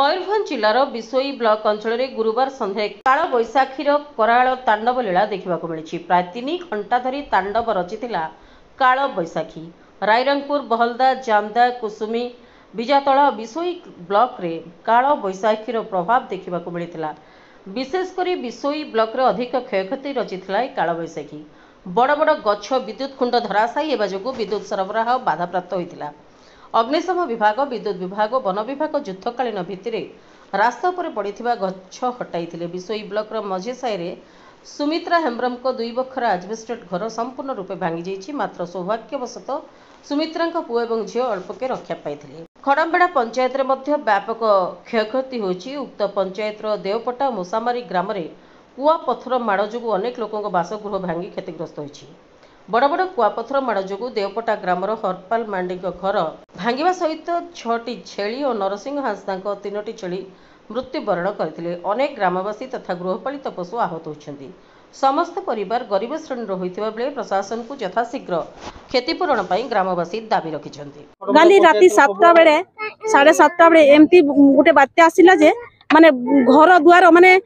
Mayurbhanj जिलार Bisoi block अंचल गुरुवार संध्या काल बैशाखीर कराल तांडव लीला देखा मिली। प्राय 3 घंटा धरी तांडव रचिथिला काल बैशाखी। रायरंगपुर, बहलदा, जामदा, कुसुमी, बिजातला बिसोई ब्लॉक रे काल बैशाखीर प्रभाव देखा मिलता। विशेषकर बिसोई ब्लॉक रे अधिक क्षयक्षति रचिथिला काल बैशाखी। बड़ बड़ गछ विद्युत खुंड धराशायी होगा जो विद्युत सरबराह बाधाप्राप्त होता। अग्निशम विभाग, विद्युत विभाग, वन विभाग युद्धकालीन भित्तिरे रास्ता पर पड़ता गछ हटाई। बिसोई ब्लॉक मझी साई सुमित्रा हेम्ब्रम को 2 बखरा आजबेस्टेड घर संपूर्ण रूपे भांगी जाइछि। मात्र सौभाग्यवशत सुमित्रा पुओ और झील अल्पके रक्षा पाई। खड़ामबेड़ा पंचायत रे मध्य व्यापक क्षयक्षति होइछि। उक्त पंचायत देवपटा मुसामारी ग्राम रे कुआपथर माड़ जो अनेक लोकों बासगृह भांगी क्षतिग्रस्त होइछि। बड़ बड़ कुआपथर माड़ जो देवपटा ग्रामर हरपाल मांडी घर भांगा सहित 6टी छेली और नरसिंह हांसदा 3टी छेली मृत्युवरण करते। अनेक ग्रामवासी तथा गृहपालित पशु आहत होती। समस्त परिवार गरीब श्रेणी होता बेले प्रशासन को यथाशीघ्र क्षतिपूरण पर ग्रामवासी दाबी रखिछन्ति। गाली राति 7टा बेले 7:30 बेले एमती गोटे बात्या आसिला जे माने घर दुआर माने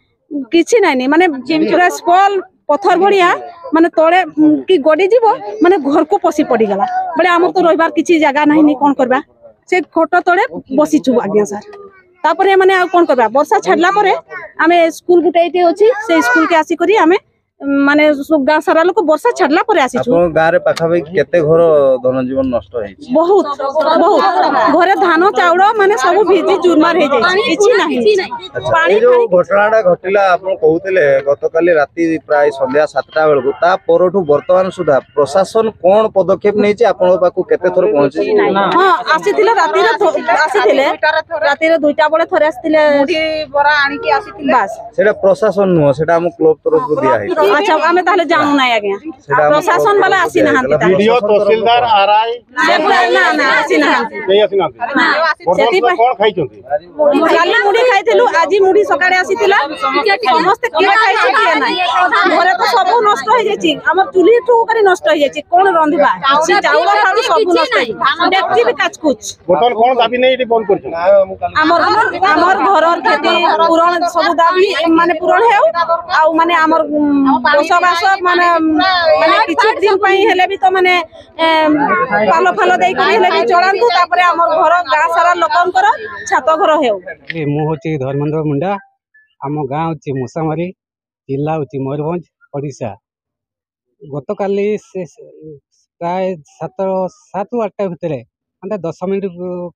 किछि नाइनी माने पूरा स्पॉल पत्थर भड़िया माने तोड़े कि गड़ी जीव माने घर को पसी पड़ी गला बेले आम तो रहिबार किछि जगह नाही कोन करबा से खोट तोड़े बसी छु आज्ञा सर। तापरे माने आ कोन करबा वर्षा छाडला परे आमे स्कूल गुटेइते अछि से स्कूल के आसी करी आमे माने गाँ सारा लोक वर्षा छाडला परे आसी छु। आपन गाँ रे पाखा भाई केते घर धन जीवन नष्ट होई छि? बहुत बहुत घरे धान चाउल माने सब भिजी चुरमार हे जाय किछि नाही। पानी जो घटनाटा घटिला आपन कहउतले गतकाली राति प्राय संध्या 7टा बेलकु ता परठु वर्तमान सुधा प्रशासन कोन पदक्षेप नै छि? आपन पाखु केते थोर पहुंची? हां आसीथिले राति रे आसीथिले राति रे 2टा बळे थरे आसीथिले मुठी बरा आनी की आसीथिले बस सेटा प्रशासन नुह सेटा हम क्लब तरफ को दिया है। अच्छा आमे ताले जानू नै आज्ञा प्रशासन वाला आसी नहांती ता वीडियो तहसीलदार आरआई ना ना आसी नहांती नहीं आसी नहांती सेति कोन खाइछंती? काली मुड़ी खाइथिलु आजी मुड़ी सकाळे आसीथिला समस्त के खाइछि के नै घरे तो सब नष्ट हो जायछि। हमर चुली ठू करी नष्ट हो जायछि कोन रंधबा से चाउल खालु सब नष्ट हो डेक्ची भी काच कुछ बोतल कोन दाबी नै एटी बंद करछ? हमर घरर खेती पूरण सब दाबी माने पूरण हेउ आ माने हमर बसबास माने माने किछि दिन पई हेले भी तो माने पालो फालो देई करी हेले भी चलंतु तापरे हमर घर गाँ सारा लोकंकर छात घर हेउ। ए मु होची धर्मेंद्र मुंडा हम गाँ होची मुसामारी जिला होची मयूरभंज ओडिशा। गतकाली से प्राय 7-8 भितरे माने 10 मिनिट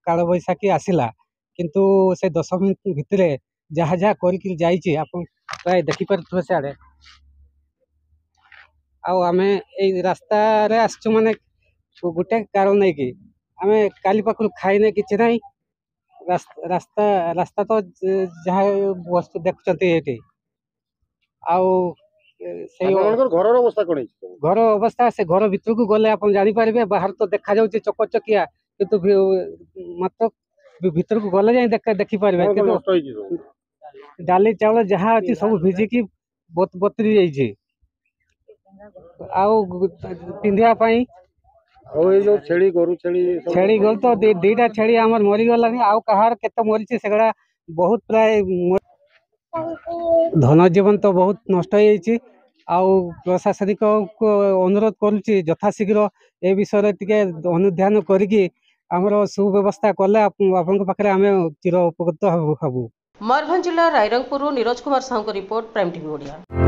काल बैशाखी आसिला किंतु से 10 मिनिट भितरे जहा जहा करिक जाइछि आपन प्राय देखि परथबे साडे आउ आमे ए रास्ता रे आसछु माने गोटे कारण नै कि आमे काली पाखु खाइ नै किछि नै रास्ता रास्ता तो जहा वस्तु देखचंती एटी आउ से घरर अवस्था कोन छै? घर अवस्था से घर भीतर को गले अपन जानि पारबे बाहर तो देखा जाउछि चकचकिया किंतु मात्र भीतर को गले जाई देखि पारबे किंतु डाली चावल जहा अछि सब भिजी की बतरी जाई छै आउ पिंधिया पई और ए जो छेली गरु छेली गल तो 2टा छेली हमर मरि गलानी आउ कहार केते मरि छै सेगड़ा बहुत प्राय धन जीवन तो बहुत नष्ट हो जाइछि। आउ प्रशासनिक को अनुरोध करूछि यथाशीघ्र ए विषय टिके अनुध्यान करिकि हमर सुव्यवस्था कले आपन पाखरे आमे चिर उपकृत हबु। मयूरभंज जिला Rairangpur Neeraj Kumar Sahu report, prime TV Odia.